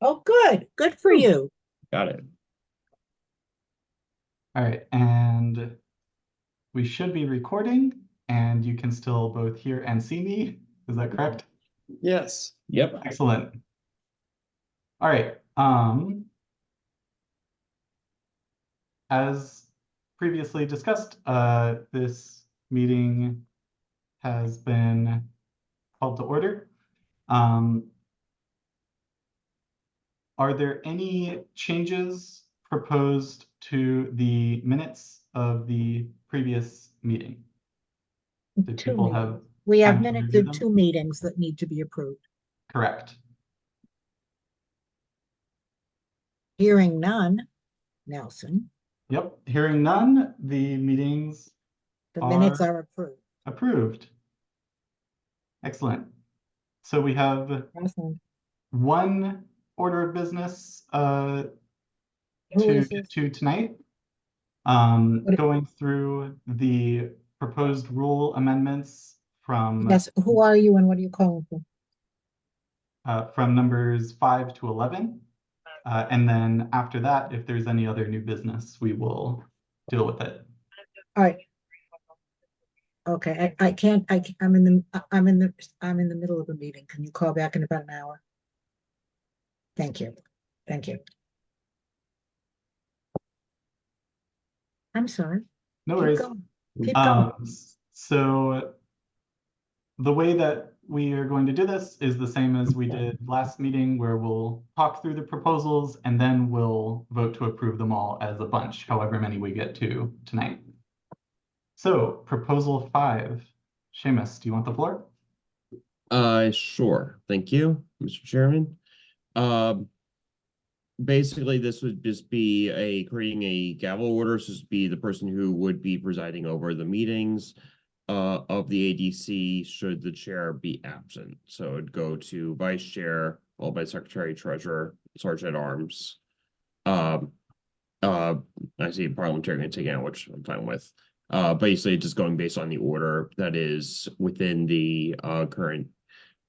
Oh, good. Good for you. Got it. All right, and we should be recording, and you can still both hear and see me. Is that correct? Yes. Yep. Excellent. All right. As previously discussed, this meeting has been called to order. Are there any changes proposed to the minutes of the previous meeting? Did Two people meetings. have We have time to minutes review of them? two meetings that need to be approved. Correct. Hearing none, Nelson, Yep. Hearing none, the meetings the are minutes are approved. approved. Excellent. So we have Awesome. one order of business Who to is get this? to tonight. What- Going through the proposed rule amendments Yes, who are you and what are you calling for? from numbers 5 to 11. And then after that, if there's any other new business, we will deal with it. All right. Okay, I can't, I'm in the middle of a meeting. Can you call back in about an hour? Thank you. Thank you. I'm sorry. No Keep worries. going. Keep going. So the way that we are going to do this is the same as we did last meeting, where we'll talk through the proposals and then we'll vote to approve them all as a bunch, however many we get to tonight. So proposal 5, Seamus, do you want the floor? Sure. Thank you, Mr. Chairman. Um, Basically, this would just be creating a gavel order. So this would be the person who would be presiding over the meetings of the ADC should the chair be absent. So it'd go to vice chair, followed by secretary, treasurer, sergeant at arms. Um, uh, I see parliamentarian taking out, which I'm fine with. Basically just going based on the order that is within the current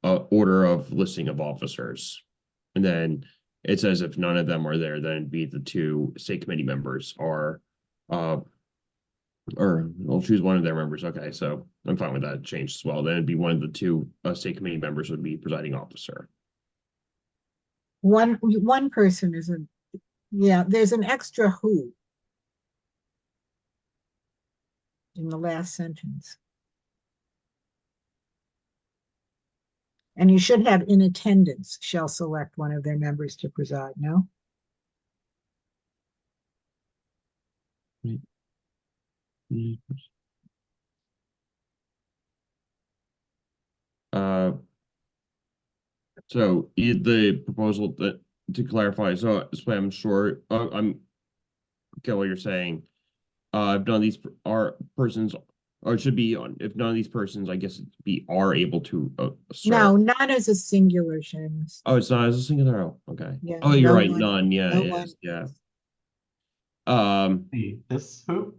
order of listing of officers. And then it says if none of them are there, then it'd be the two state committee members are or I'll choose one of their members. Okay, so I'm fine with that change as well. Then it'd be one of the two state committee members would be presiding officer. One person isn't, yeah, there's an extra who in the last sentence. And you should have in attendance shall select one of their members to preside, no? Uh, so the proposal that to clarify, so I'm sure I'm get what you're saying. If none of these are persons, or it should be on. If none of these persons, I guess it'd be are able to serve. No, not as a singular, Seamus. Oh, it's not as a singular. Oh, okay. Yeah, Oh, you're no right. one, None. Yeah, no it one. is. Yeah. Is. This who?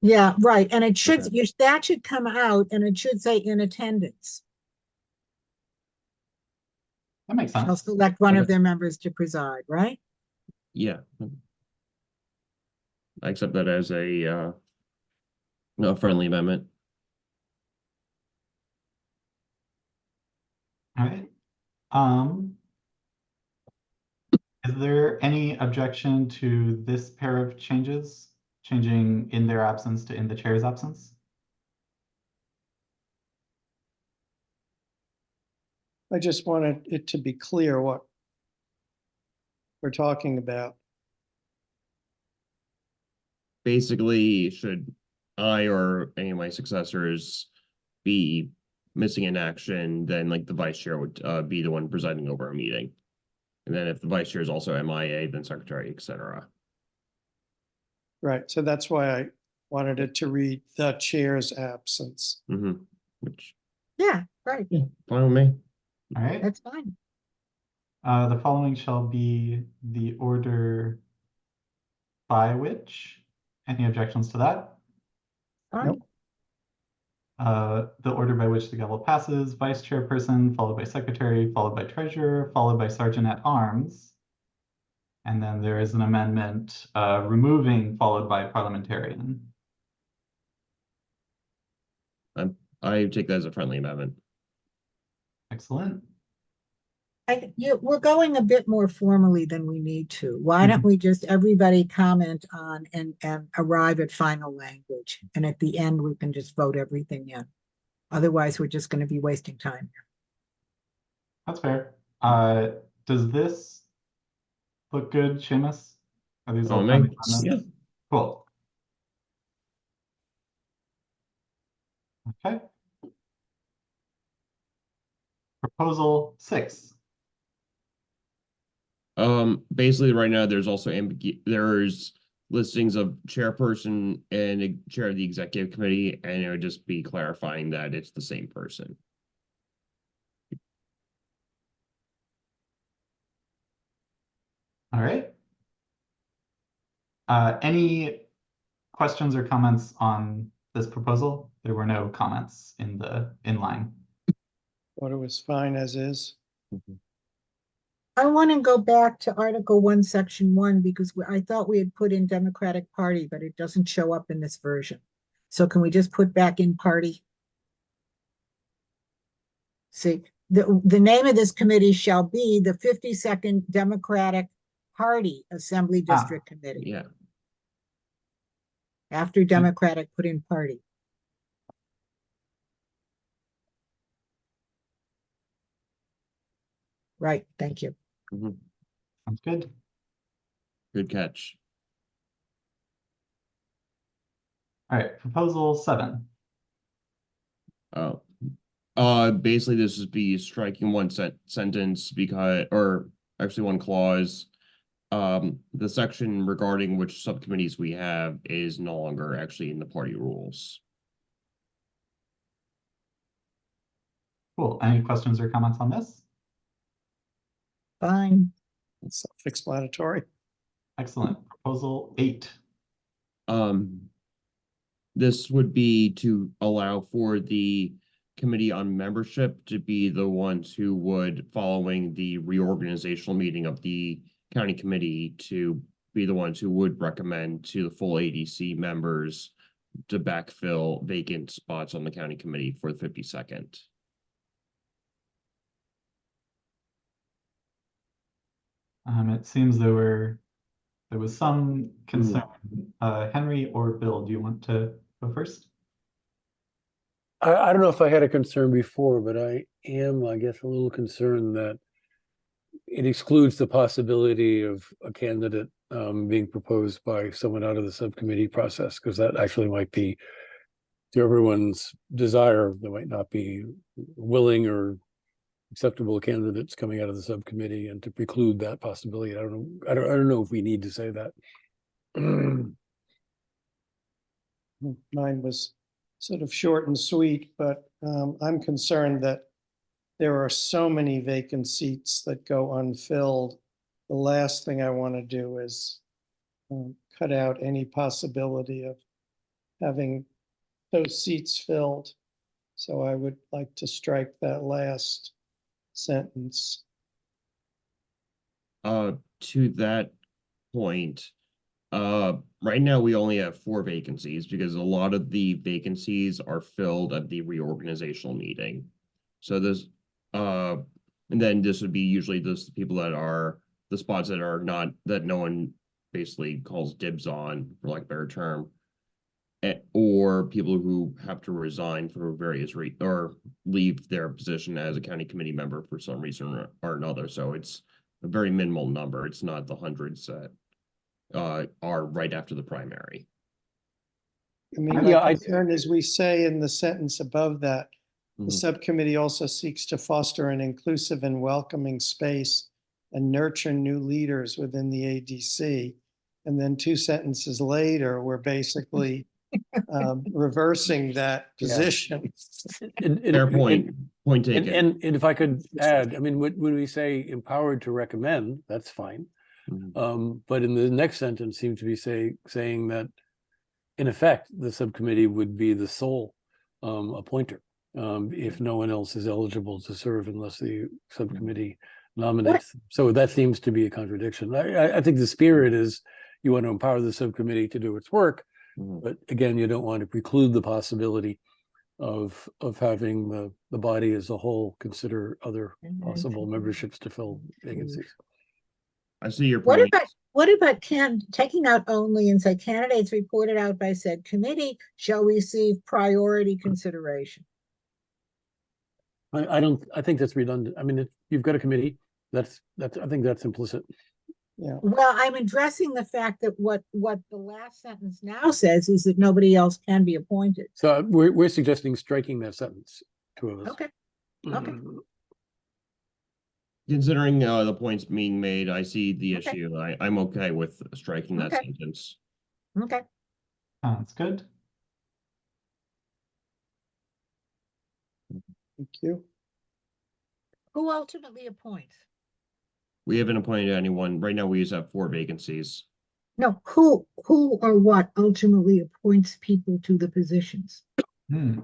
Yeah, right. And it should, Okay. that should come out and it should say in attendance. That makes Shall sense. select one of Okay. their members to preside, right? Yeah. I accept that as a friendly amendment. All right. Is there any objection to this pair of changes, changing in their absence to in the chair's absence? I just wanted it to be clear what we're talking about. Basically, should I or any of my successors be missing in action, then like the vice chair would be the one presiding over a meeting. And then if the vice chair is also MIA, then secretary, etc. Right. So that's why I wanted it to read the chair's absence. Which Yeah, right. fine with me. All right. That's fine. The following shall be the order by which. Any objections to that? Fine. Nope. The order by which the gavel passes: vice chairperson, followed by secretary, followed by treasurer, followed by sergeant at arms. And then there is an amendment removing followed by parliamentarian. I take that as a friendly amendment. Excellent. We're going a bit more formally than we need to. Why don't we just, everybody comment on and arrive at final language? And at the end, we can just vote everything in. Otherwise, we're just going to be wasting time. That's fair. Does this look good, Seamus? Are these all Oh, friendly man. amendments? Cool. Okay. Proposal 6. Basically right now there's also there's listings of chairperson and a chair of the executive committee, and it would just be clarifying that it's the same person. All right. Any questions or comments on this proposal? There were no comments in the inline. Thought it was fine as is. I want to go back to Article 1, Section 1, because I thought we had put in Democratic Party, but it doesn't show up in this version. So can we just put back in party? See, the name of this committee shall be the 52nd Democratic Party Assembly District Committee. Yeah. After Democratic, put in party. Right, thank you. Sounds good. Good catch. All right, proposal 7. Basically this is be striking one sentence because, or actually one clause. The section regarding which subcommittees we have is no longer actually in the party rules. Cool. Any questions or comments on this? Fine. Self-explanatory. Excellent. Proposal 8. This would be to allow for the Committee on Membership to be the ones who would, following the reorganizational meeting of the county committee, to be the ones who would recommend to the full ADC members to backfill vacant spots on the county committee for the 52nd. It seems there was some concern. Henry or Bill, do you want to go first? I don't know if I had a concern before, but I am, I guess, a little concerned that it excludes the possibility of a candidate being proposed by someone out of the subcommittee process, because that actually might be to everyone's desire. There might not be willing or acceptable candidates coming out of the subcommittee, and to preclude that possibility, I don't know if we need to say that. Mine was sort of short and sweet, but I'm concerned that there are so many vacant seats that go unfilled. The last thing I want to do is cut out any possibility of having those seats filled. So I would like to strike that last sentence. To that point, right now we only have 4 vacancies because a lot of the vacancies are filled at the reorganizational meeting. So this, and then this would be usually those people that are the spots that are not, that no one basically calls dibs on, for lack of a better term, or people who have to resign for various reasons or leave their position as a county committee member for some reason or another. So it's a very minimal number. It's not the hundreds that are right after the primary. I mean, Yeah, my concern is we say in the sentence above that, the Mhm. subcommittee also seeks to foster an inclusive and welcoming space and nurture new leaders within the ADC. And then 2 sentences later, we're basically reversing that position. Fair point. Point taken. And if I could add, I mean, when we say empowered to recommend, that's fine. But in the next sentence seems to be saying that in effect, the subcommittee would be the sole appointer. If no one else is eligible to serve unless the subcommittee nominates. them. So that seems to be a contradiction. I think the spirit is you want to empower the subcommittee to do its work, Mhm. but again, you don't want to preclude the possibility of having the body as a whole consider other possible memberships to fill vacancies. I see your What point. about taking out only and say candidates reported out by said committee shall receive priority consideration? I think that's redundant. I mean, you've got a committee. I think that's implicit. Yeah, Well, I'm addressing the fact that what the last sentence now says is that nobody else can be appointed. So we're suggesting striking that sentence, two of us. Okay, okay. Considering the points being made, I see the Okay. issue. I'm okay with striking that Okay. sentence. Okay. Sounds good. thank you. Who ultimately appoints? We haven't appointed anyone. Right now, we just have 4 vacancies. No, who or what ultimately appoints people to the positions? Hmm.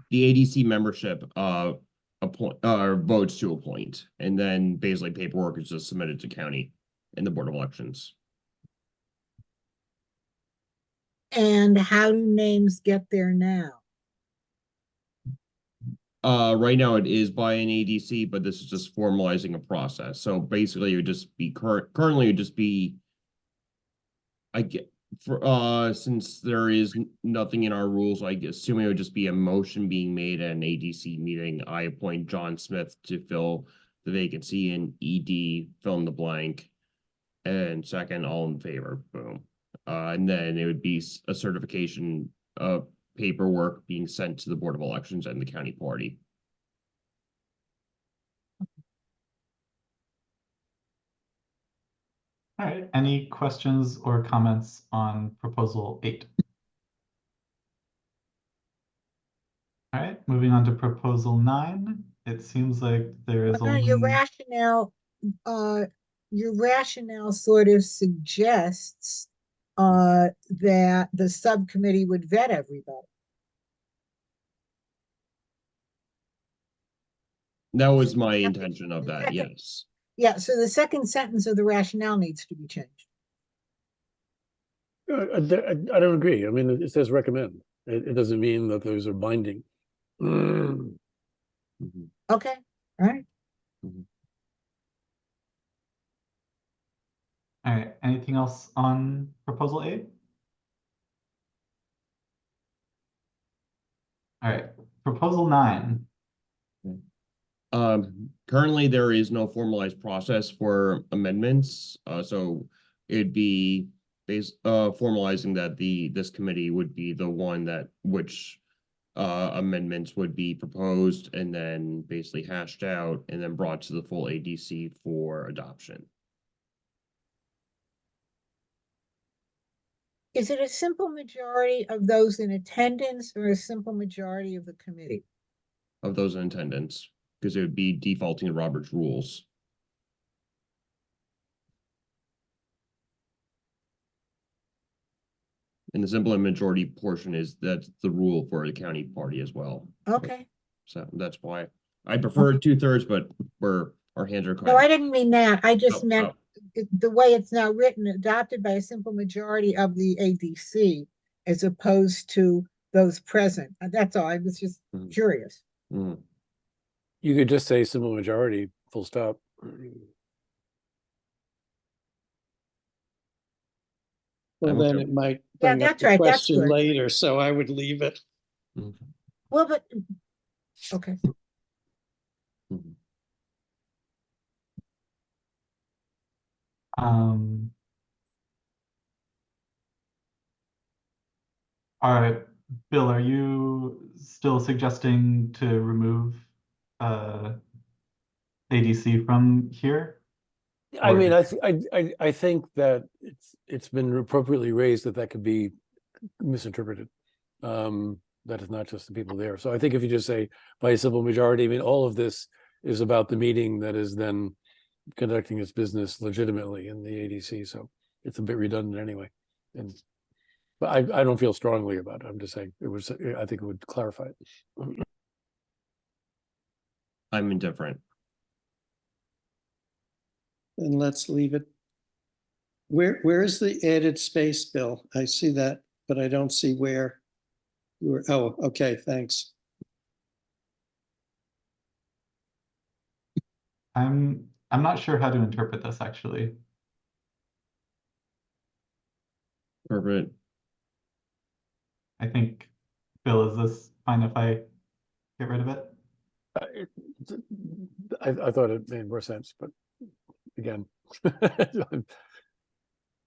The ADC membership votes to appoint, and then basically paperwork is just submitted to county and the Board of Elections. And how do names get there now? Right now it is by an ADC, but this is just formalizing a process. So basically it would just be currently it would just be, I get, for since there is nothing in our rules, I assume it would just be a motion being made at an ADC meeting. I appoint John Smith to fill the vacancy, and ED fill in the blank. And second, all in favor, boom. And then it would be a certification of paperwork being sent to the Board of Elections and the county party. All right, any questions or comments on proposal 8? All right, moving on to proposal 9. It seems like there is No, only. your rationale sort of suggests that the subcommittee would vet everybody. That was my intention of that, yes. Yeah, so the second sentence of the rationale needs to be changed. I don't agree. I mean, it says recommend. It doesn't mean that those are binding. Mhm. Okay, all right. All right, anything else on proposal 8? All right, proposal 9. Currently there is no formalized process for amendments, so it'd be formalizing that this committee would be the one that which amendments would be proposed and then basically hashed out and then brought to the full ADC for adoption. Is it a simple majority of those in attendance or a simple majority of the committee? Of those in attendance, because it would be defaulting to Robert's rules. And the simple majority portion is that's the rule for the county party as well. Okay. So that's why I prefer 2/3, but our hands are No, I tied. didn't mean that. I just Oh, meant the way it's now written, adopted by a simple majority of the ADC as opposed to those present. That's all. I was just Mhm. curious. Mm. You could just say simple majority, full stop. Well, I'm then okay it with might Yeah, bring up that's the right. That's question good. later, so I would leave it. Mhm. Well, but okay. Mhm. All right, Bill, are you still suggesting to remove ADC from here? I Or- mean, I think that it's been appropriately raised that could be misinterpreted. That is not just the people there. So I think if you just say by a simple majority, I mean, all of this is about the meeting that is then conducting its business legitimately in the ADC. So it's a bit redundant anyway. But I don't feel strongly about it. I'm just saying it was, I think it would clarify it. I'm indifferent. And let's leave it. Where's the added space, Bill? I see that, but I don't see where. Oh, okay, thanks. I'm not sure how to interpret this actually. Perfect. I think, Bill, is this fine if I get rid of it? I thought it made more sense, but again,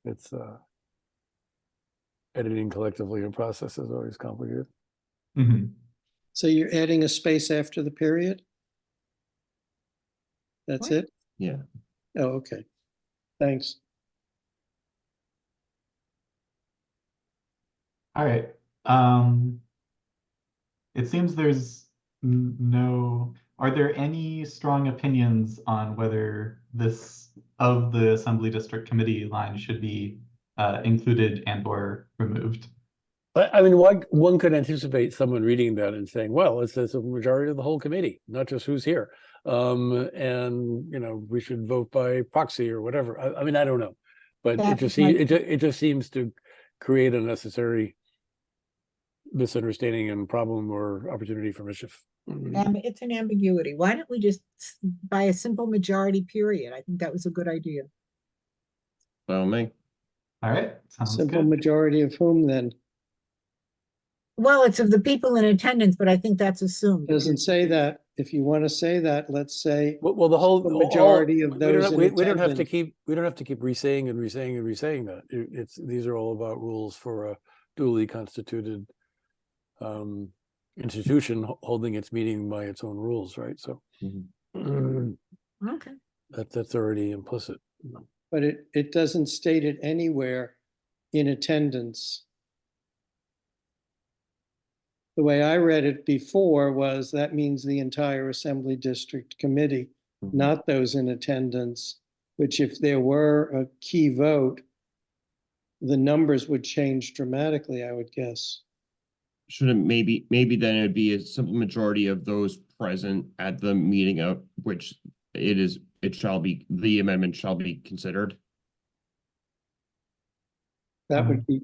it's editing collectively in process is always complicated. Mhm. So you're adding a space after the period? That's What? it? Yeah. Oh, okay. Thanks. All right. It seems there's no, are there any strong opinions on whether this of the Assembly District Committee line should be included and or removed? I mean, one could anticipate someone reading that and saying, well, it says a majority of the whole committee, not just who's here. And, you know, we should vote by proxy or whatever. I mean, I don't know. But That it just might- seems, it just seems to create unnecessary misunderstanding and problem or opportunity for mischief. It's an ambiguity. Why don't we just by a simple majority period? I think that was a good idea. Follow me. All right, sounds Simple good. majority of whom then? Well, it's of the people in attendance, but I think that's assumed. Doesn't say that. If you want to say that, let's say Well, the whole the majority of those in we don't have to attendance. keep re-saying and re-saying and re-saying that. These are all about rules for a duly constituted institution holding its meeting by its own rules, right? So Okay. that's already implicit. But it doesn't state it anywhere in attendance. The way I read it before was that means the entire Assembly District Committee, Mhm. not those in attendance, which if there were a key vote, the numbers would change dramatically, I would guess. Shouldn't maybe then it would be a simple majority of those present at the meeting of which the amendment shall be considered. That would be,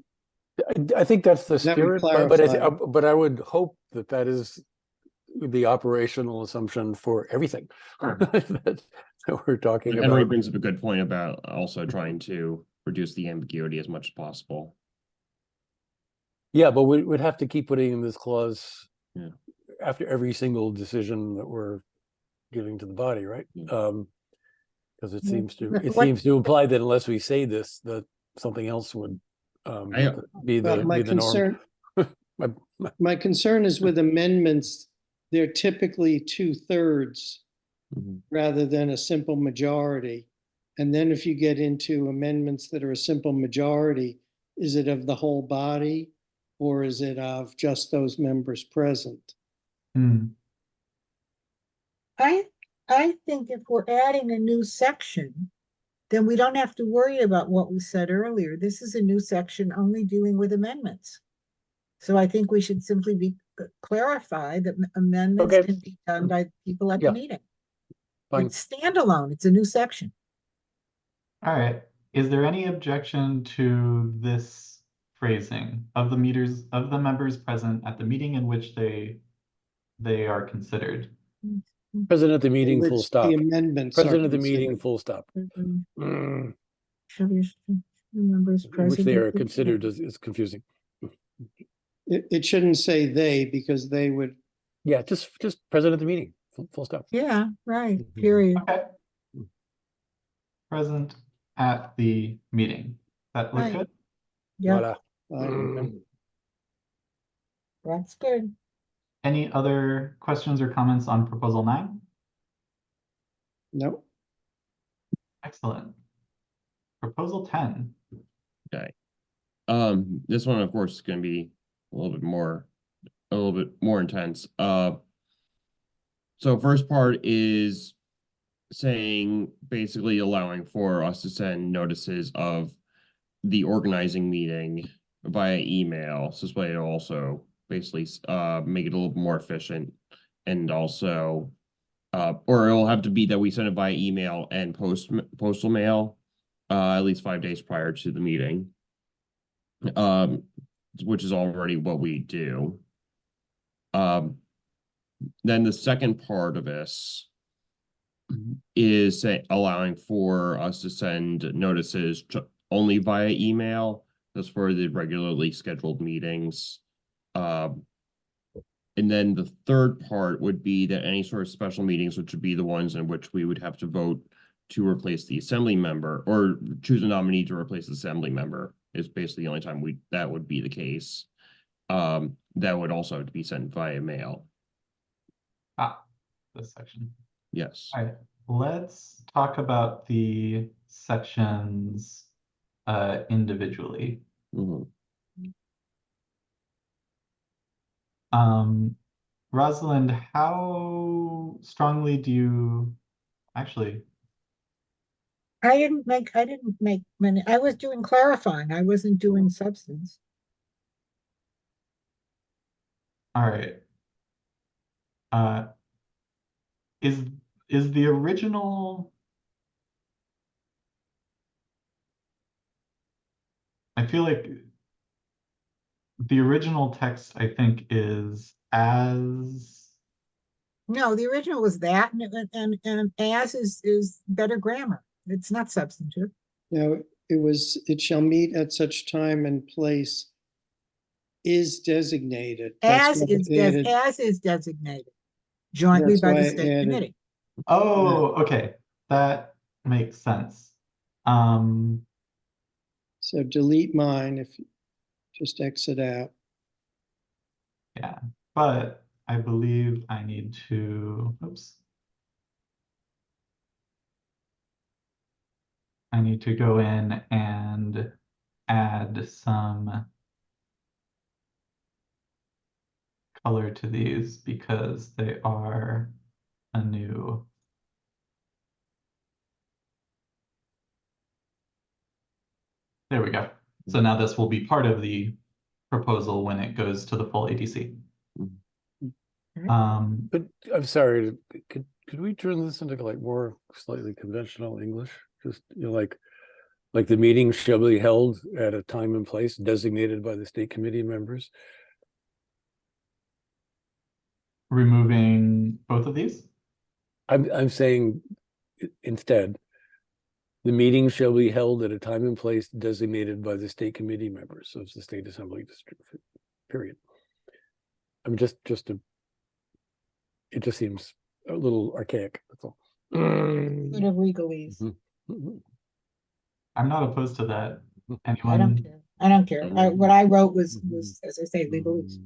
I think that's the That would spirit, but clarify. I would hope that is the operational assumption for everything that we're talking Henry about. brings up a good point about also trying to reduce the ambiguity as much as possible. Yeah, but we'd have to keep putting in this clause Yeah. after every single decision that we're giving to the body, right? Yeah. Because it Yeah. seems to What- seems to imply that unless we say this, that something else would be Well, the my be the norm. concern, my concern is with amendments, they're typically 2/3 Mhm. rather than a simple majority. And then if you get into amendments that are a simple majority, is it of the whole body? Or is it of just those members present? Hmm. I think if we're adding a new section, then we don't have to worry about what we said earlier. This is a new section only dealing with amendments. So I think we should simply clarify that amendments Okay. can be done by people at Yeah. the meeting. Fine. It's standalone. It's a new section. All right. Is there any objection to this phrasing of the members present at the meeting in which they are considered? President of the meeting, Which full stop. The amendments. President are of the meeting, considered. full stop. Shall we- Members Which they are present. considered is confusing. It shouldn't say they because they would, Yeah, just president of the meeting, full stop. Yeah, right, Mhm. period. Okay. Present at the meeting. That look Right. good? Yeah, Voila. that's good. Any other questions or comments on proposal 9? no, Excellent. Proposal 10. This one, of course, is going to be a little bit more intense. So first part is saying basically allowing for us to send notices of the organizing meeting via email. So this way it'll also basically make it a little more efficient, and also or it'll have to be that we send it via email and postal mail at least 5 days prior to the meeting. Which is already what we do. Then the second part of this is allowing for us to send notices only via email. That's for the regularly scheduled meetings. And then the third part would be that any sort of special meetings, which would be the ones in which we would have to vote to replace the assembly member or choose a nominee to replace the assembly member, is basically the only time that would be the case. That would also have to be sent via mail. This section. Yes. All right, let's talk about the sections individually. Mhm. Rosalind, how strongly do you actually? I didn't make many, I was doing clarifying, I wasn't doing substance. All right. Uh, is the original? I feel like the original text, I think, is as. No, the original was that, and as is better grammar. It's not substantive. Now, it shall meet at such time and place is designated. That's why I added- As is designated jointly That's by why the I state added- committee. Oh, okay, that makes sense. So delete mine if you just exit out. Yeah, but I believe I need to, oops. I need to go in and add some color to these because they are a new. There we go. So now this will be part of the proposal when it goes to the full ADC. But I'm sorry, could we turn this into like more slightly conventional English? Just, like the meeting shall be held at a time and place designated by the state committee members. Removing both of these? I'm saying instead, the meeting shall be held at a time and place designated by the state committee members of the state assembly district, period. I'm just it just seems a little archaic, that's all. Sort of legalese. Mhm. I'm not opposed to that. I don't Anyone? care. I don't care. What I wrote was, as I say, legalese.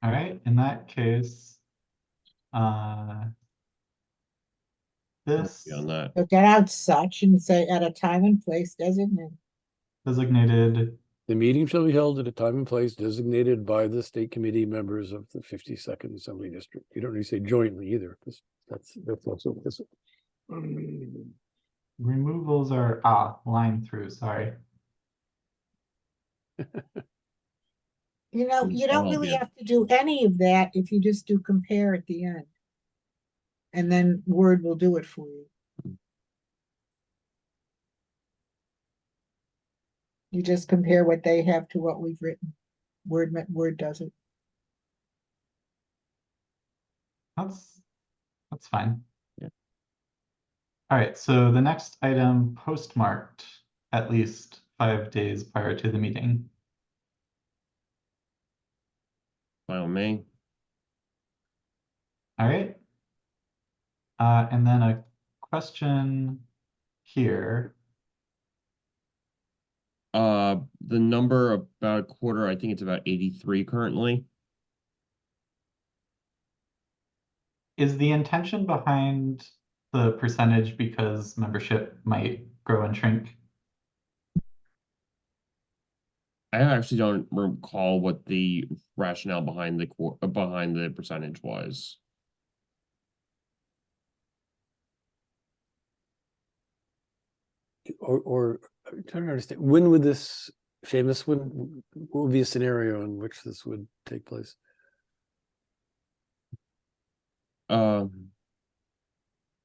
All right, in that case, this On that. So get out such and say at a time and place designated. designated, The meeting shall be held at a time and place designated by the state committee members of the 52nd Assembly District. You don't need to say jointly either, because that's also this. removals are, line through, sorry. You know, you don't Oh, really yeah. have to do any of that if you just do compare at the end. And then Word will do it for you. You just compare what they have to what we've written. Word does it. That's fine. Yeah. All right, so the next item postmarked at least 5 days prior to the meeting. File me. All right. And then a question here. The number about a quarter, I think it's about 83 currently. Is the intention behind the percentage because membership might grow and shrink? I actually don't recall what the rationale behind the percentage was. Or I'm trying to understand, when would this Seamus, what would be a scenario in which this would take place?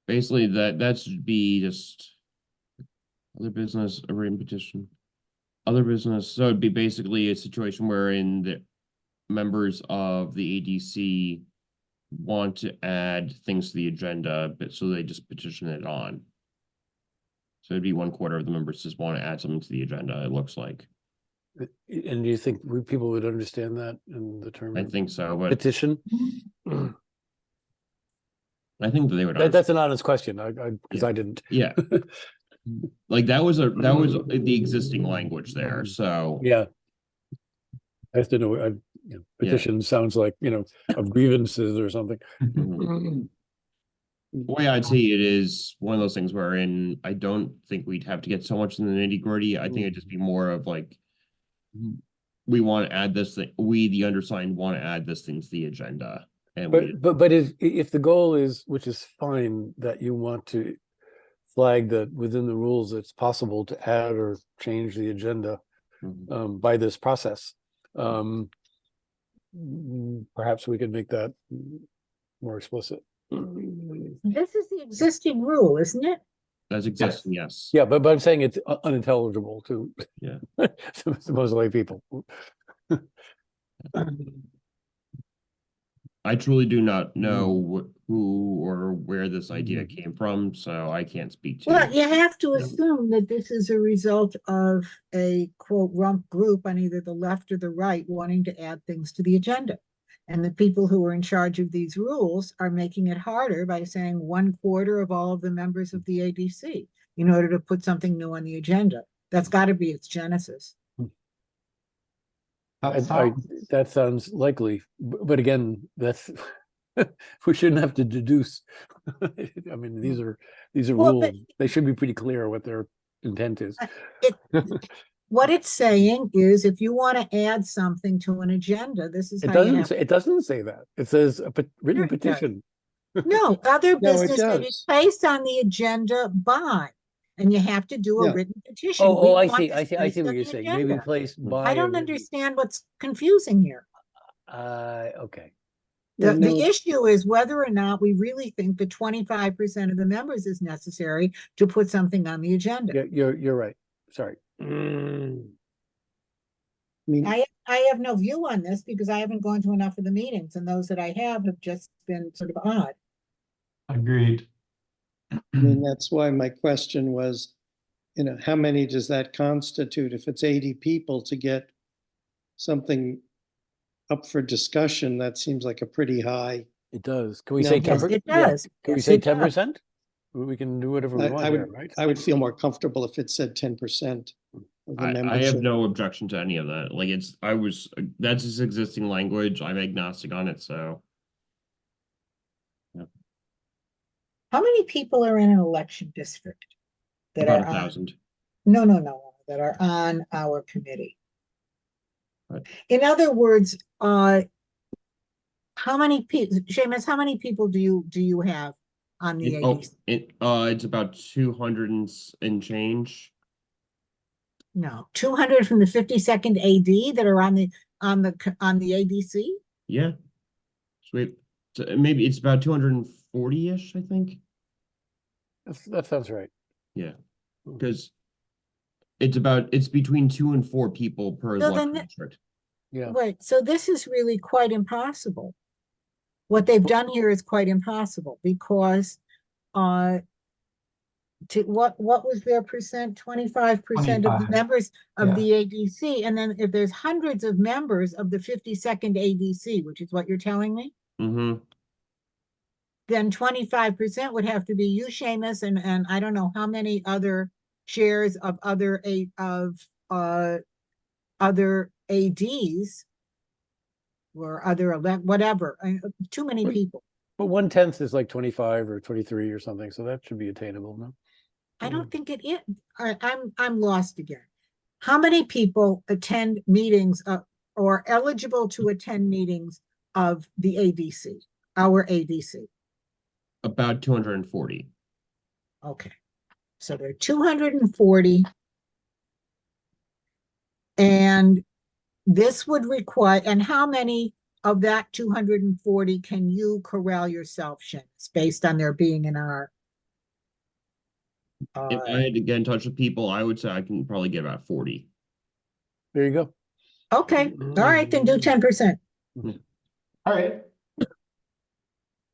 Basically that should be just other business, a written petition. Other business, so it'd be basically a situation wherein the members of the ADC want to add things to the agenda, but so they just petition it on. So it'd be 1/4 of the members just want to add something to the agenda, it looks like. And do you think people would understand that in the term? I think so, but Petition? I think that they would. That's an honest question, because Yeah. I didn't. Yeah. Like that was the existing language there, so. Yeah. I have to know, petition sounds like, of grievances or something. Mhm. The way I'd see it is one of those things wherein I don't think we'd have to get so much in the nitty-gritty. I think it'd just be more of like, we want to add this thing, we, the undersigned, want to add this thing to the agenda. And we, But if the goal is, which is fine, that you want to flag that within the rules, it's possible to add or change the agenda Mhm. by this process. Perhaps we could make that more explicit. This is the existing rule, isn't it? That's existing, yes. Yeah, but I'm saying it's unintelligible to Yeah. to most lay people. I truly do not know who or where this idea came from, so I can't speak to. Well, you have to Yeah. assume that this is a result of a quote rump group on either the left or the right wanting to add things to the agenda. And the people who are in charge of these rules are making it harder by saying 1/4 of all of the members of the ADC in order to put something new on the agenda. That's got to be its genesis. That sounds likely, but again, that's we shouldn't have to deduce. I mean, these are Well, but- rules. They should be pretty clear what their intent is. What it's saying is if you want to add something to an agenda, this is It how you doesn't have. say, it doesn't say that. It says a written Sure it does. petition. No, other No, it business may be does. placed on the agenda by, and you have to do a Yeah. written petition. We Oh, I want see, this I see placed what on you're the saying. Maybe agenda. placed by. I don't a- understand what's confusing here. Okay. The, No, the issue is whether or not we really think that 25% of the members is necessary to put something on the agenda. Yeah, you're right. Sorry. I mean, I have no view on this because I haven't gone to enough of the meetings, and those that I have just been sort of odd. Agreed. that's why my question was, how many does that constitute? If it's 80 people to get something up for discussion, that seems like a pretty high. It does. Can we No, say yes, 10%? it does. Can we Yes, say it does. 10%? We can do whatever we want here, right? I would feel more comfortable if it said 10% of the I have membership. no objection to any of that. Like that's just existing language. I'm agnostic on it, so. How many people are in an election district that About are on? 1,000. No, that are on our committee. Right. In other words, how many people, Seamus, how many people do you have on the ADC? It's about 200 and change. No, 200 from the 52nd AD that are on the ADC? Yeah. Sweet. So maybe it's about 240-ish, I think. That sounds right. Yeah. Because it's between 2 and 4 people per So election then district. Yeah. Right, so this is really quite impossible. What they've done here is quite impossible because what was their percent? 25% of the 25, members of yeah. the ADC, and then if there's hundreds of members of the 52nd ADC, which is what you're telling me, Mm-hmm. then 25% would have to be you, Seamus, and I don't know how many other chairs of other ADs or other whatever, too many people. But 1/10 is like 25 or 23 or something, so that should be attainable, no? I don't think it is. I'm lost again. How many people attend meetings or eligible to attend meetings of the ADC, our ADC? About 240. Okay, so there are 240. And this would require, and how many of that 240 can you corral yourself, Seamus, based on there being in our If I had to get in touch with people, I would say I can probably get about 40. There you go. okay, all right, then do 10%. All right.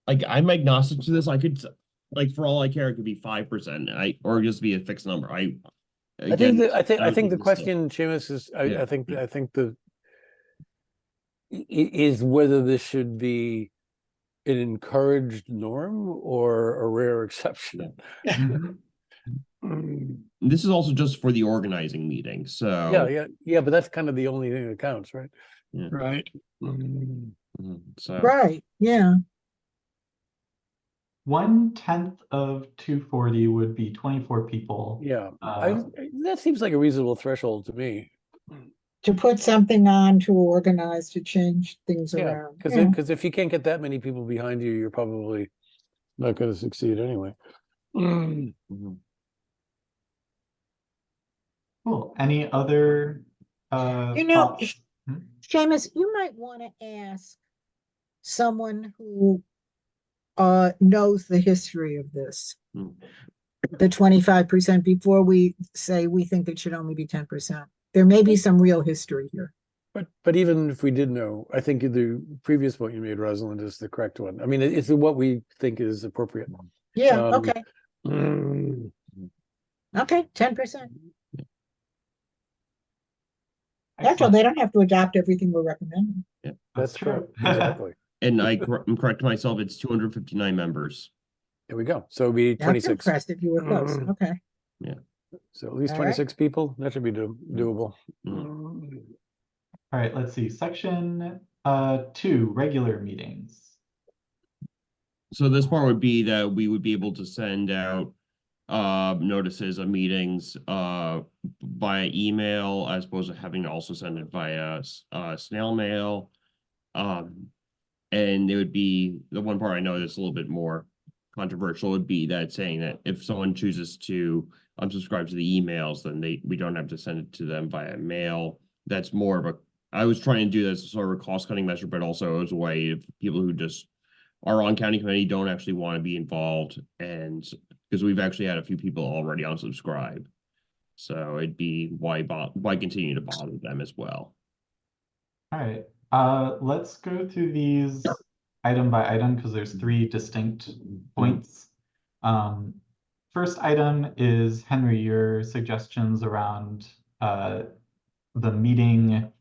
Like, I'm agnostic to this. I could, like, for all I care, it could be 5%. Or just be a fixed number. I think again, the, I think that would the be the question, Seamus, is Yeah. I think the is whether this should be an encouraged norm or a rare exception. Mhm. Mm. This is also just for the organizing meeting, so. Yeah, but that's kind of the only thing that counts, right? Yeah. Right. Mm. So, Right, yeah. 1/10 of 240 would be 24 people. Yeah, Uh, that seems like a reasonable threshold to me. To put something on to organize, to change things Yeah, around. because if you can't get that many people behind you, you're probably not going to succeed anyway. Mm. mhm. Cool. Any other You know, thoughts? Hmm? Seamus, you might want to ask someone who knows the history of this, Mm. the 25%, before we say we think it should only be 10%. There may be some real history here. But even if we did know, I think the previous point you made, Rosalind, is the correct one. I mean, it's what we think is appropriate. Yeah, Um, okay, Mm. okay, 10%. That's all, Excellent. they don't have to adopt everything we're recommending. That's true. correct. Exactly. And I'm correct myself, it's 259 members. There we go. So it'll be That's 26. impressive, you were close, Mm. okay. So at least All right. 26 people. That should be doable. Mm. All right, let's see. Section 2, regular meetings. So this part would be that we would be able to send out notices of meetings via email, as opposed to having to also send it via snail mail. And it would be the one part I know that's a little bit more controversial would be that saying that if someone chooses to unsubscribe to the emails, then we don't have to send it to them via mail. That's more of a, I was trying to do this as sort of a cost cutting measure, but also as a way of people who just are on county committee don't actually want to be involved, and because we've actually had a few people already unsubscribe. So it'd be why continue to bother them as well. All right, let's go through these item by item because there's 3 distinct points. First item is, Henry, your suggestions around the meeting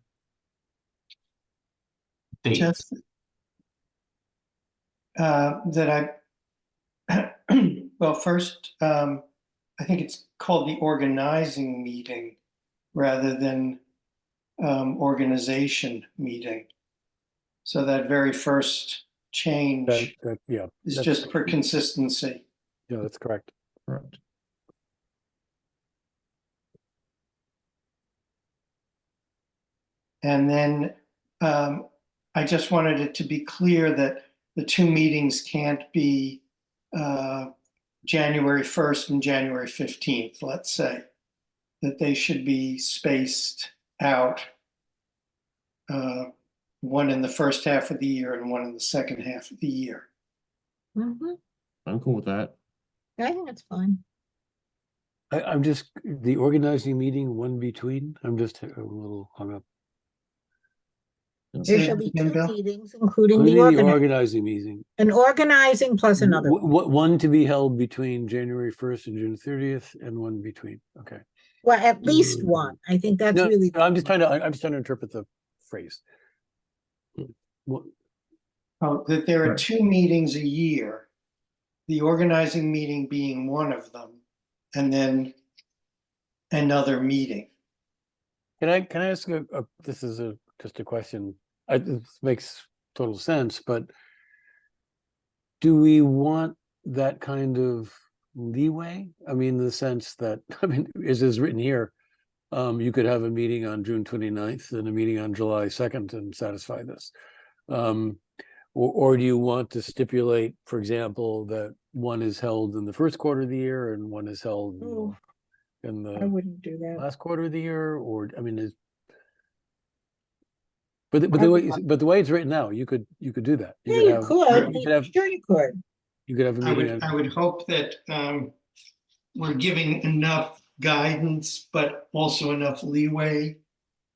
dates. Just that well, first, I think it's called the organizing meeting rather than organization meeting. So that very first change Yeah, is that's just for consistency. Yeah, that's correct. Correct. And then I just wanted it to be clear that the 2 meetings can't be January 1st and January 15th, let's say, that they should be spaced out, one in the first half of the year and one in the second half of the year. Mhm. I'm cool with that. I think it's fine. I'm just the organizing meeting one between. I'm just a little hung up. There Say shall that be again, 2 Bill? meetings, including Including the the organizing, organizing meeting. an organizing plus another one. One to be held between January 1st and June 30th, and one between. Okay. Well, at least one. I think that's No, really. I'm just trying to interpret the phrase. What- Oh, that there are Right. 2 meetings a year, the organizing meeting being one of them, and then another meeting. Can I ask this is just a question. This makes total sense, but do we want that kind of leeway? I mean, in the sense that, I mean, as is written here, you could have a meeting on June 29th and a meeting on July 2nd and satisfy this. Or do you want to stipulate, for example, that one is held in the first quarter of the year and one is held Oh, in I the wouldn't do that. last quarter of the year? Or, I mean, But the way it's written now, you could do that. Yeah, could you have- could, You could have, sure you could. you could have a I meeting. would, I would hope that we're giving enough guidance, but also enough leeway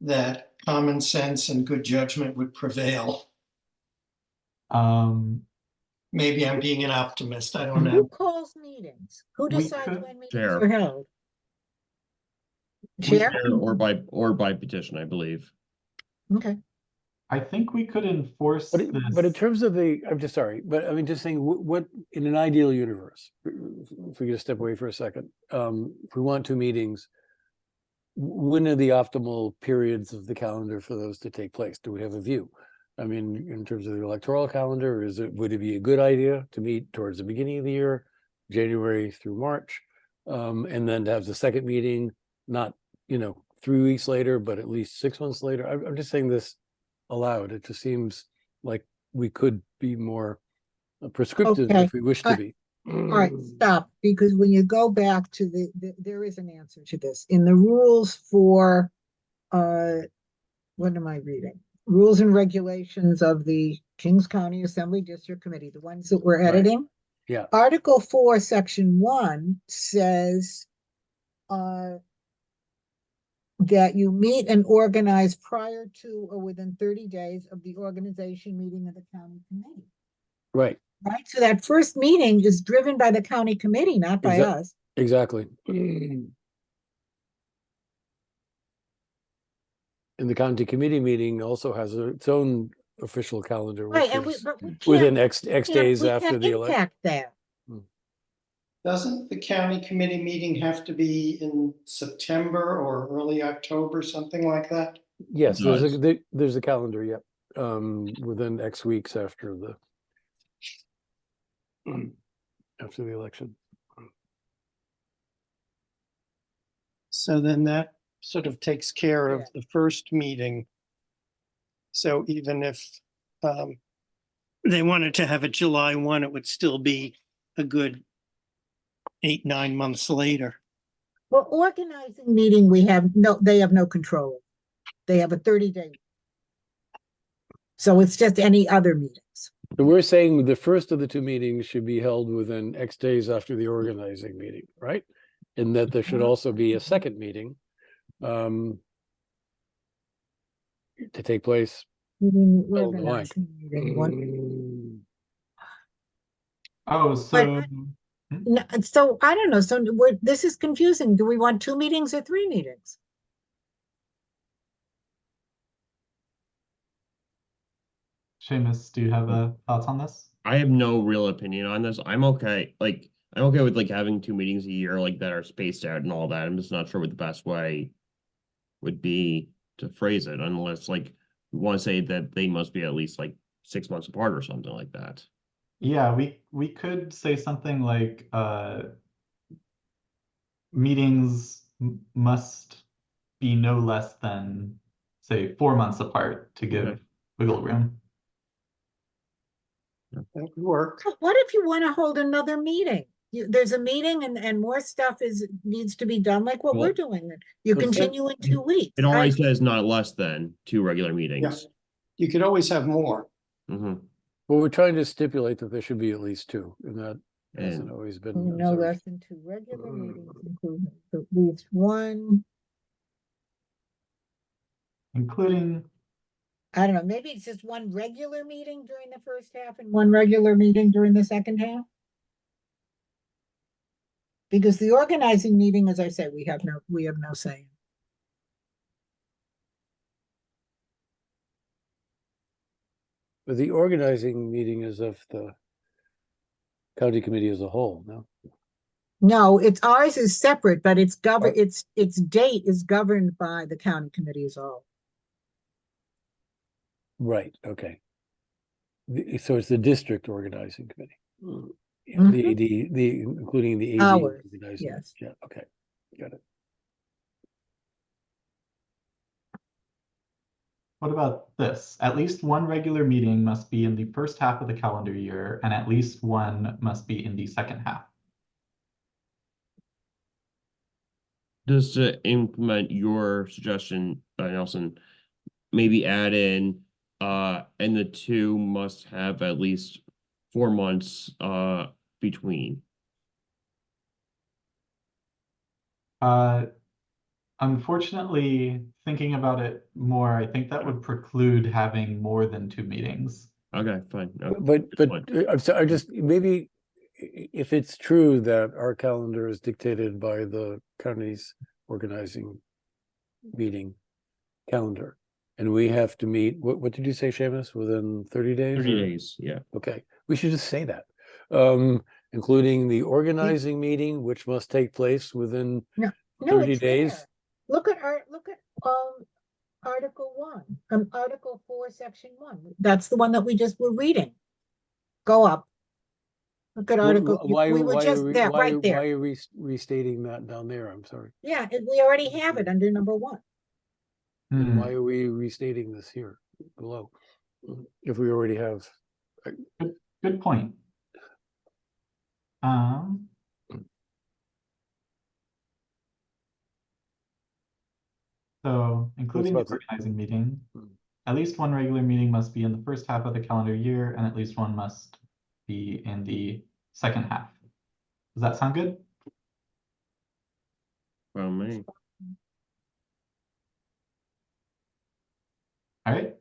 that common sense and good judgment would prevail. Maybe I'm being an optimist, I don't Who know. calls meetings? Who We decides could- when meetings Chair. are held? Chair? Or by petition, I believe. Okay. I think we could enforce But in this. terms of I'm just sorry, but I mean, just saying, what, in an ideal universe, if we could step away for a second, if we want 2 meetings, when are the optimal periods of the calendar for those to take place? Do we have a view? I mean, in terms of the electoral calendar, would it be a good idea to meet towards the beginning of the year, January through March? And then to have the second meeting, not, 3 weeks later, but at least 6 months later? I'm just saying this aloud. It just seems like we could be more prescriptive Okay. if we wish to be. All right, stop, because when you go back to there is an answer to this. In the rules for, what am I reading? Rules and regulations of the Kings County Assembly District Committee, the ones that we're Right. editing. Yeah. Article 4, Section 1 says that you meet and organize prior to or within 30 days of the organization meeting of the county committee. Right, Right, so that first meeting is driven by the county committee, not by us. exactly. And the county committee meeting also has its own official calendar, Right, which and is but we within can't, X days we after can't the election. impact that. Doesn't the county committee meeting have to be in September or early October, something like that? Yes, It does. there's a calendar, yep, within X weeks after the election. So then that sort of takes care of Yeah. the first meeting. So even if they wanted to have it July 1, it would still be a good 8-9 months later. Well, organizing meeting, they have no control. They have a 30-day. So it's just any other meetings. So we're saying the first of the 2 meetings should be held within X days after the organizing meeting, right? And that there should also be a second meeting to take place. Organizing meeting, one- Oh, so No, so I don't know, so this is confusing. Do we want 2 meetings or 3 meetings? Seamus, do you have thoughts on this? I have no real opinion on this. I'm okay. I'm okay with having 2 meetings a year that are spaced out and all that. I'm just not sure what the best way would be to phrase it, unless we want to say that they must be at least 6 months apart or something like that. Yeah, we could say something like meetings must be no less than, say, 4 months apart to give Okay. wiggle room. That would work. What if you want to hold another meeting? There's a meeting and more stuff needs to be done, like what Well, we're doing. You but that- continue in 2 weeks. It already says not less than 2 regular meetings. You could always have more. hmm Well, we're trying to stipulate that there should be at least 2, and that hasn't And always been No observed. less than 2 regular meetings, including at least 1. Including, I don't know, maybe it's just 1 regular meeting during the first half and 1 regular meeting during the second half. Because the organizing meeting, as I said, we have no say. But the organizing meeting is of the county committee as a whole, no? No, ours is separate, but it's governed, Right. its date is governed by the county committee as all. Right, okay. So it's the district organizing committee. Yeah, Mhm. the AD, including the AD. Ours, organizing. yes. Yeah, okay, got it. what about this? At least 1 regular meeting must be in the first half of the calendar year, and at least 1 must be in the second half. just to implement your suggestion, Nelson, maybe add in, and the two must have at least 4 months, between. Unfortunately, thinking about it more, I think that would preclude having more than 2 meetings. Okay, fine. Okay, But, good point. I'm sorry, I just, maybe if it's true that our calendar is dictated by the county's organizing meeting calendar, and we have to meet, what did you say, Seamus, within 30 days? 30 or- days, yeah. Okay, we should just say that. Including the organizing meeting, which must take place within No, 30 it's days. there. Look at Article 1, Article 4, Section 1. That's the one that we just were reading. Go up. Look at Article, we were just there, right there. Why are you restating that down there? I'm sorry. Yeah, we already have it under number 1. Then Hmm, why are we restating this here below? If we already have, good point. So including the about the- organizing meeting, Hmm. at least one regular meeting must be in the first half of the calendar year, and at least one must be in the second half. Does that sound good? Well, me. All right.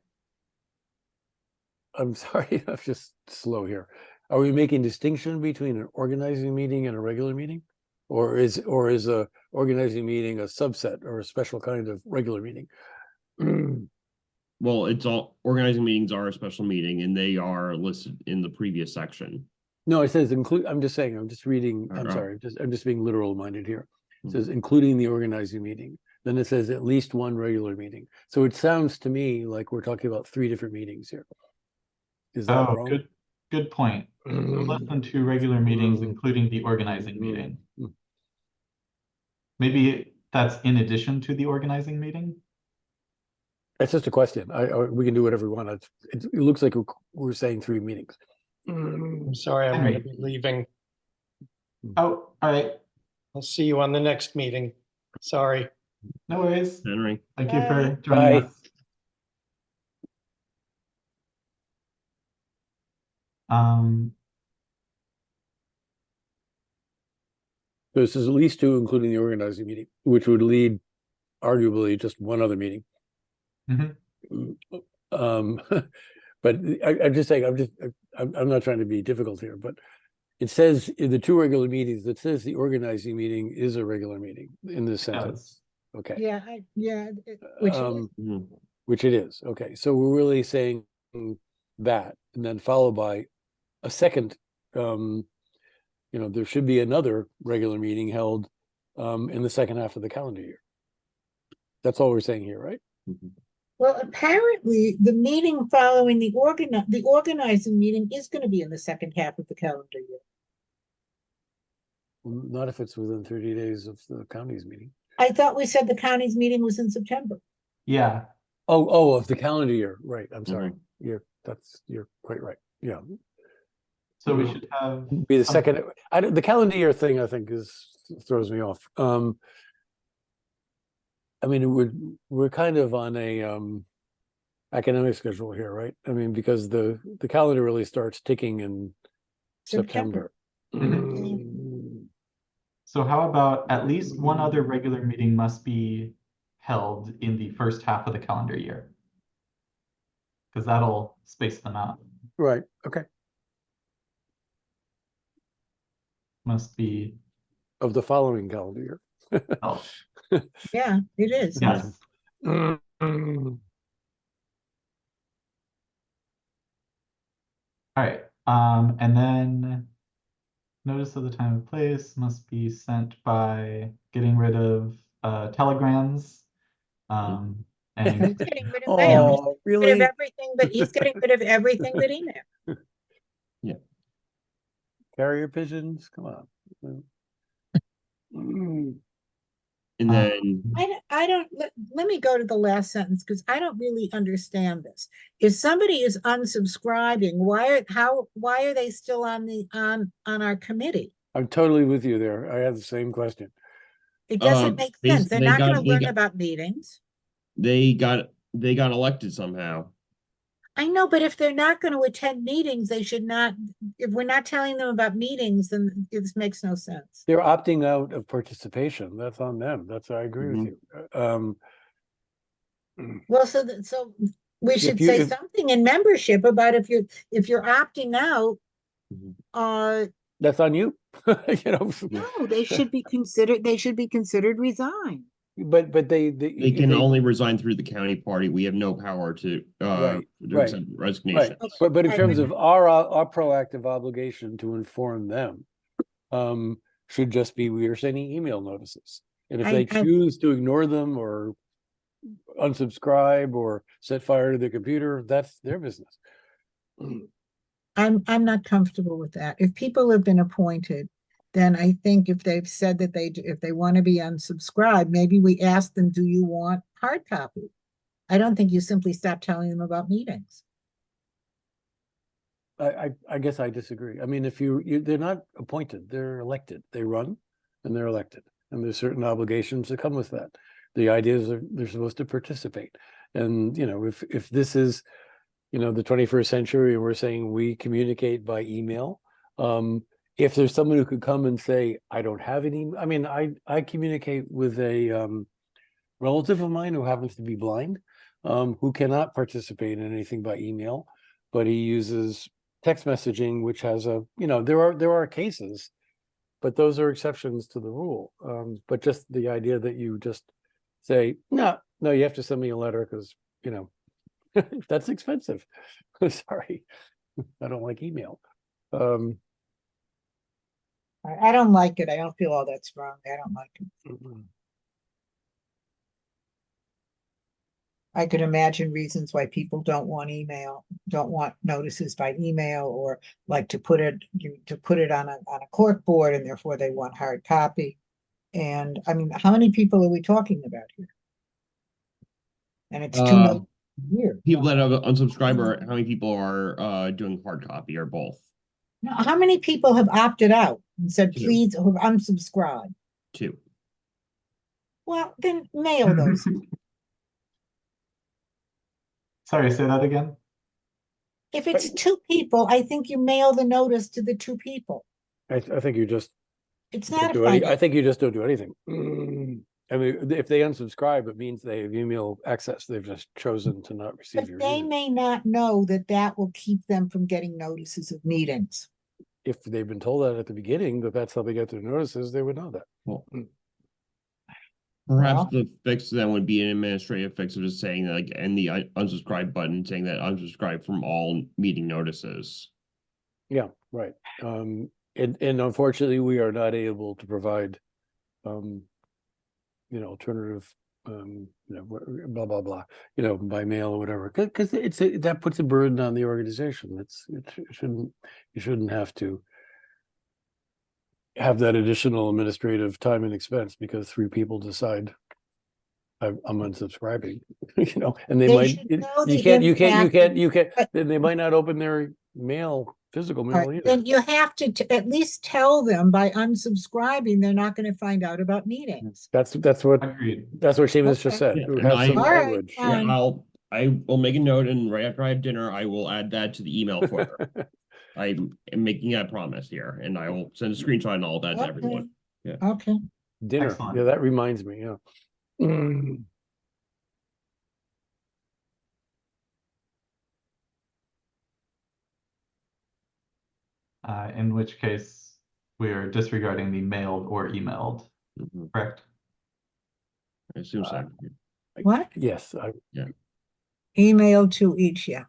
I'm sorry, I'm just slow here. Are we making distinction between an organizing meeting and a regular meeting? Or is a organizing meeting a subset or a special kind of regular meeting? Well, it's all, organizing meetings are a special meeting and they are listed in the previous section. No, it says include, I'm just saying, I'm just reading, I'm Oh. sorry, I'm just being literal minded here. It Hmm. says including the organizing meeting. Then it says at least one regular meeting. So it sounds to me like we're talking about 3 different meetings here. Is that Oh, wrong? good point. So less than 2 regular meetings, including the organizing meeting. Maybe that's in addition to the organizing meeting? It's just a question. We can do whatever we want. It looks like we're saying 3 meetings. I'm sorry, I'm gonna be leaving. Oh, all right. I'll see you on the next meeting. Sorry. No worries. Henry, Thank you for Bye. joining Bye. us. This is at least 2, including the organizing meeting, which would lead arguably just one other meeting. Mhm. But I'm just saying, I'm not trying to be difficult here, but it says in the 2 regular meetings, it says the organizing meeting is a regular meeting in this sentence. Okay. Yeah, which is, Mhm. Which it is. Okay, so we're really saying that, and then followed by a second, there should be another regular meeting held in the second half of the calendar year. That's all we're saying here, right? Mhm. well, apparently the meeting following the organizing meeting is going to be in the second half of the calendar year. Well, not if it's within 30 days of the county's meeting. I thought we said the county's meeting was in September. Yeah, Oh, of the calendar year, right? I'm sorry. Mm-hmm. You're quite right. Yeah, so we should have, be the second. The calendar year thing, I think, throws me off. I mean, we're kind of on a academic schedule here, right? I mean, because the calendar really starts ticking in September. so how about at least one other regular meeting must be held in the first half of the calendar year? Because that'll space them out. Right, okay. Must be Of the following calendar year. held. Yeah, it is. Yes. All right. And then notice of the time and place must be sent by getting rid of telegrams. And He's getting rid of mail. He's Oh, getting rid of really? everything, but he's getting rid of everything but email. Carrier pigeons, come on. And then, I don't, let me go to the last sentence because I don't really understand this. If somebody is unsubscribing, why are they still on our committee? I'm totally with you there. I have the same question. It doesn't make sense. They're they not got- gonna they learn got- about meetings. they got they got elected somehow. I know, but if they're not going to attend meetings, they should not, if we're not telling them about meetings, then this makes no sense. They're opting out of participation. That's on them. I agree with Mhm. you. Well, so we should say if- something in membership about if you're opting out, Mhm. That's on you. You know, no, they should be considered resigned. but They can only resign through the county party. We have no power to Right, accept right. resignations. But in Right, terms but- of our proactive obligation to inform them, should just be we are sending email notices. And if they I- choose to ignore them or unsubscribe or set fire to their computer, that's their business. I'm not comfortable with that. If people have been appointed, then I think if they've said that if they want to be unsubscribed, maybe we ask them, do you want hard copy? I don't think you simply stop telling them about meetings. I guess I disagree. I mean, if they're not appointed, they're elected. They run and they're elected. And there's certain obligations that come with that. The idea is they're supposed to participate. And, you know, if this is, you know, the 21st century, and we're saying we communicate by email, if there's someone who could come and say, I don't have any, I mean, I communicate with a relative of mine who happens to be blind, who cannot participate in anything by email, but he uses text messaging, which has a, you know, there are cases, but those are exceptions to the rule. But just the idea that you just say, no, you have to send me a letter because, you know, that's expensive. Sorry, I don't like email. I don't like it. I don't feel all that strong. I don't like it. I could imagine reasons why people don't want notices by email, or like to put it on a cork board, and therefore they want hard copy. And I mean, how many people are we talking about here? And it's 2 million a year. People that have unsubscribe, or how many people are doing hard copy, or both? Now, how many people have opted out and said, 2. please, or unsubscribe? 2. Well, then mail those. Sorry, say that again. If it's 2 people, I think you mail the notice to the 2 people. I think you just It's don't not do any, I final. think you just don't do anything. I mean, if they unsubscribe, it means they have email access. They've just chosen to not receive But your they email. may not know that that will keep them from getting notices of meetings. If they've been told that at the beginning, that that's how they get their notices, they would know that. Well, perhaps Well- the fix then would be an administrative fix of just saying like, and the unsubscribe button saying that unsubscribe from all meeting notices. Yeah, right. And unfortunately, we are not able to provide, you know, alternative, you know, blah, blah, blah, you know, by mail or whatever, because that puts a burden on the organization. You shouldn't have to have that additional administrative time and expense because 3 people decide I'm unsubscribing, you know, and they They might, should know you the can't, impact. then they might not open their physical All mail right, either. then you have to at least tell them by unsubscribing, they're not going to find out about meetings. That's what Agreed. Seamus just Okay. said. Yeah, to and have some All right, language. Yeah, fine. I will make a note, and right after I have dinner, I will add that to the email footer. I am making a promise here, and I will send a screenshot and all that to everyone. Okay, Dinner. Excellent. Yeah, that reminds me. Yeah. In which case we are disregarding the mailed or emailed, Mhm. correct? I assume so. what? Yes. Email to each, yeah.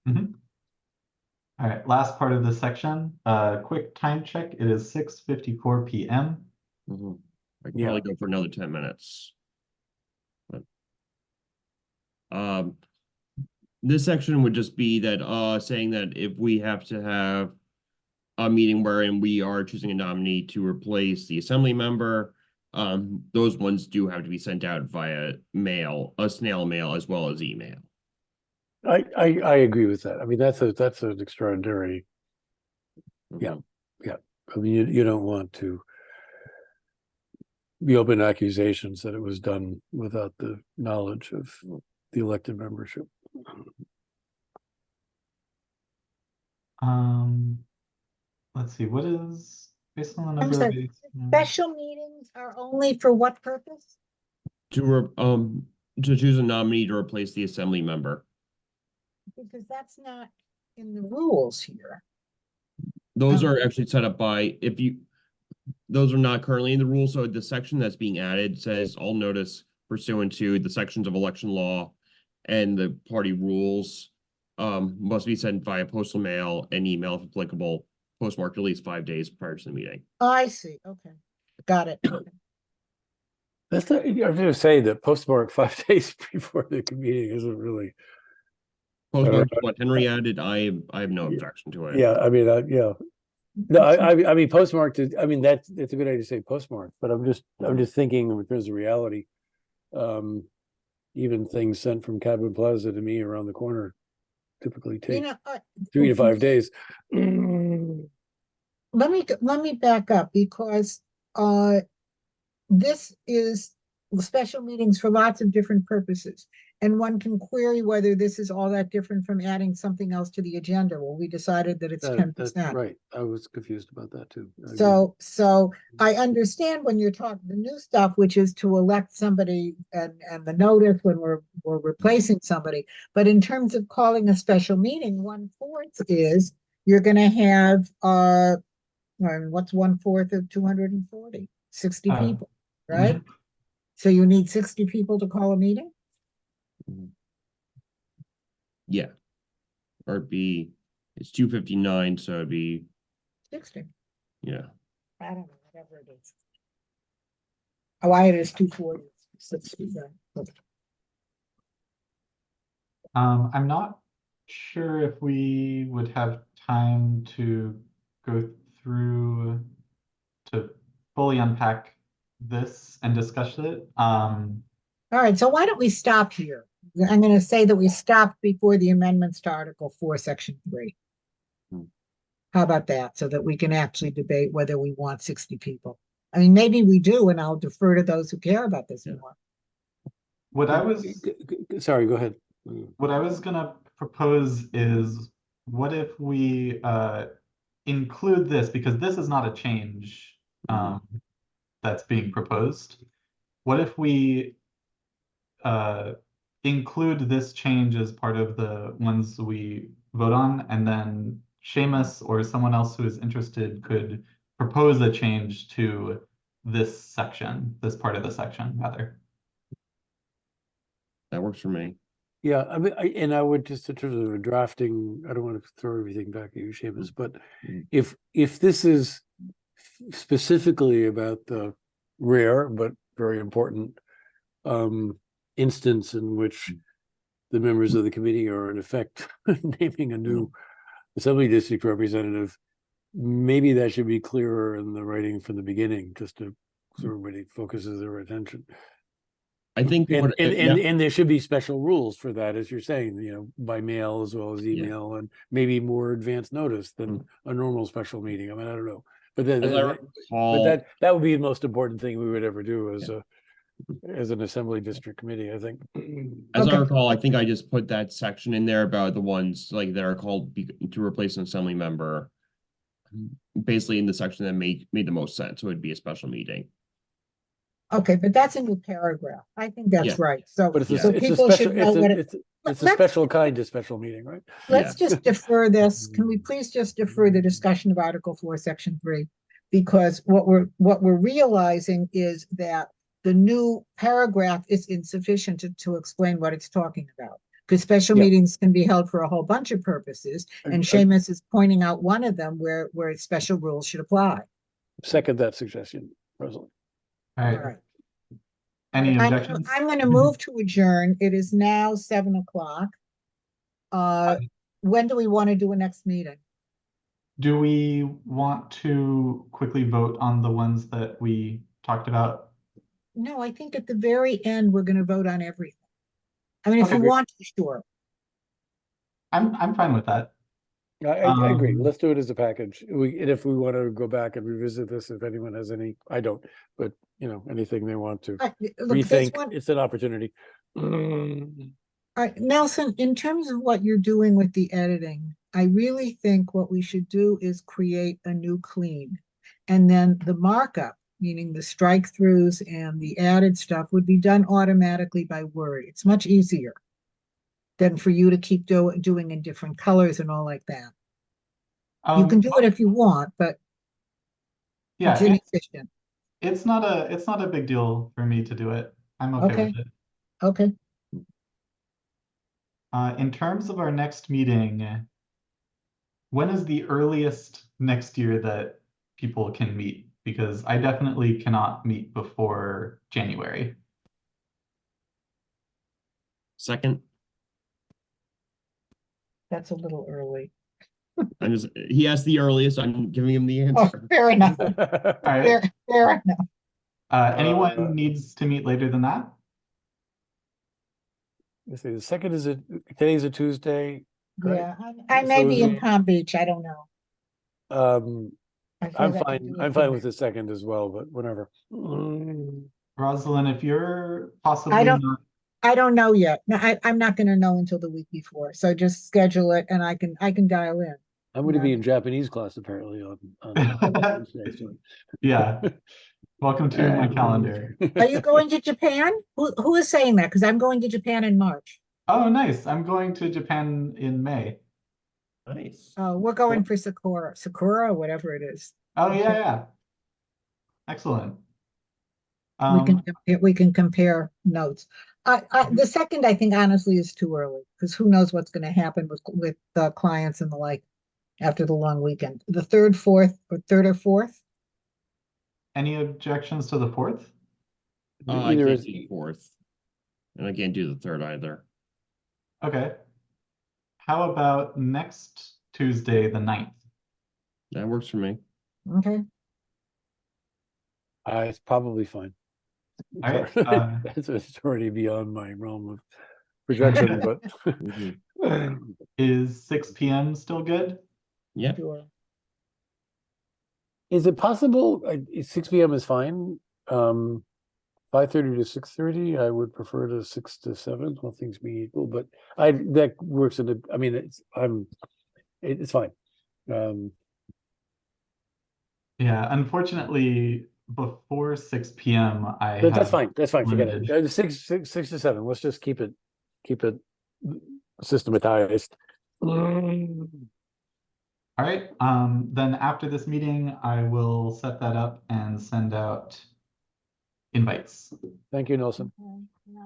Mhm. All right, last part of this section, quick time check. It is 6:54 p.m. Mhm. I can Yeah. probably go for another 10 minutes. But, this section would just be that saying that if we have to have a meeting wherein we are choosing a nominee to replace the assembly member, those ones do have to be sent out via mail, a snail mail, as well as email. I agree with that. I mean, that's an extraordinary. Yeah. Mhm. I mean, you don't want to be open accusations that it was done without the knowledge of the elected membership. Let's see, what is based on the I'm number of sorry, days? special meetings are only for what purpose? To choose a nominee to replace the assembly member. Because that's not in the rules here. Those Oh. are actually set up by, those are not currently in the rules, so the section that's being added says all notice pursuant to the sections of election law and the party rules must be sent via postal mail and email if applicable, postmarked at least 5 days prior to the meeting. I see, okay, got it. Okay. That's not, I'm gonna say that postmark 5 days before the meeting isn't really, Postmark is what Henry added. I have no objection to it. yeah, I mean, yeah. No, I mean, postmarked is, I mean, that's a good idea to say postmark, but I'm just thinking in terms of reality. Even things sent from Cadman Plaza to me around the corner typically You take know, 3 to 5 days. let me back up because this is special meetings for lots of different purposes. And one can query whether this is all that different from adding something else to the agenda. Well, we decided that it's 10%. Right, I was confused about that too. I agree. So I understand when you're talking the new stuff, which is to elect somebody and the notice when we're replacing somebody. But in terms of calling a special meeting, 1/4 is you're gonna have what's 1/4 of 240? 60 people, right? Mhm. So you need 60 people to call a meeting? Yeah. Or it'd be, it's 259, so it'd be, 60. yeah. I don't know, whatever it is. Oh, I had it as 240. 60, right. Okay. I'm not sure if we would have time to go through to fully unpack this and discuss it. All right, so why don't we stop here? I'm gonna say that we stopped before the amendments to Article 4, Section 3. Hmm. How about that? So that we can actually debate whether we want 60 people. I mean, maybe we do, and I'll defer to those who care about this Yeah. more. What I was Sorry, go ahead. What I was gonna propose is, what if we include this, because this is not a change that's being proposed. What if we include this change as part of the ones we vote on, and then Seamus or someone else who is interested could propose a change to this section, this part of the section, rather. That works for me. Yeah, I mean, I would just in terms of drafting, I don't want to throw everything back at you, Seamus, but Mhm. if this is specifically about the rare but very important instance in which the members of the committee are in effect naming a new assembly district representative, maybe that should be clearer in the writing from the beginning, just to so everybody focuses their attention. I think And, what, and there should be special rules for that, as you're saying, you know, by mail as well as email, and maybe more advanced notice than a normal special meeting. I mean, I don't know, but as I but recall, that would be the most important thing we would ever do as an assembly district committee, I think. as I Okay. recall, I think I just put that section in there about the ones like that are called to replace an assembly member, basically in the section that made the most sense. So it'd be a special meeting. Okay, but that's a new paragraph. I think that's Yeah. right. So, But it's Yeah. so a people should know what it's a let's- special kind of special meeting, right? Let's just defer this. Can we please just defer the discussion of Article 4, Section 3? Because what we're realizing is that the new paragraph is insufficient to explain what it's talking about. Because special Yeah. meetings can be held for a whole bunch of purposes, and Seamus is pointing out one of them where special rules should apply. Second that suggestion, Rosalie. All All right, right. any objections? I'm gonna move to adjourn. It is now 7:00. When do we want to do a next meeting? Do we want to quickly vote on the ones that we talked about? No, I think at the very end, we're gonna vote on everything. I mean, if Okay, you great. want to, sure. I'm fine with that. I agree. Um, Let's do it as a package. And if we want to go back and revisit this, if anyone has any, I don't, but you know, anything they want to Look, this rethink, one, it's an opportunity. Nelson, in terms of what you're doing with the editing, I really think what we should do is create a new clean. And then the markup, meaning the strike throughs and the added stuff, would be done automatically by Word. It's much easier than for you to keep doing in different colors and all like that. You can do it if you want, but Yeah, it's inefficient. it's not a big deal for me to do it. I'm okay Okay. with it. Okay. In terms of our next meeting, when is the earliest next year that people can meet? Because I definitely cannot meet before January. Second, That's a little early. he asked the earliest, I'm giving him the Oh, answer. fair enough. All right. Fair enough. Anyone needs to meet later than that? Let's see, the second is today's a Tuesday. Right. Yeah, I may So be is in it- Palm Beach. I don't know. I I'm suppose I could fine. do it I'm from fine with there. the second as well, but whatever. Rosalind, if you're possibly don't- not, I don't know yet. No, I'm not gonna know until the week before. So just schedule it and I can dial in. I'm going to be Yeah. in Japanese class apparently on Wednesday. So. yeah, welcome to my calendar. Are you going to Japan? Who is saying that? Because I'm going to Japan in March. Oh, nice. I'm going to Japan in May. Nice. Oh, we're going for Sakura, whatever it is. Oh, yeah, yeah. Excellent. We can compare notes. The second, I think honestly is too early because who knows what's going to happen with the clients and the like after the long weekend. The third or fourth. Any objections to the 4th? I Either can't is do the 4th. And I can't do the 3rd either. Okay. How about next Tuesday, the 9th? That works for me. Okay. it's probably fine. All right. It's already beyond my realm of projection, but Is 6 p.m. still good? Yeah. Sure. is it possible? 6 p.m. is fine. 5:30 to 6:30. I would prefer to 6 to 7. All things being equal, but that works in the. I mean, it's fine. Yeah, unfortunately, before 6 p.m. I That's have fine. That's fine. Forget limited- it. 6 to 7. Let's just keep it systematized. All right. Then after this meeting, I will set that up and send out invites. Thank you, Nelson.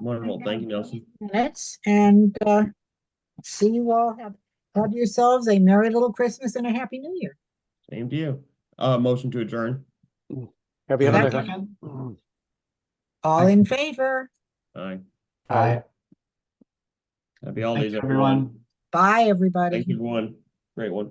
Wonderful. Thank you, Nelson. Minutes and see you all. Have yourselves a merry little Christmas and a happy New Year. Same to you. Motion to adjourn. Happy Is there a Hanukkah. second? All in favor. Aye. Aye. Happy holidays, Thank you, everyone. everyone. Bye, everybody. Thank you, everyone. Great one.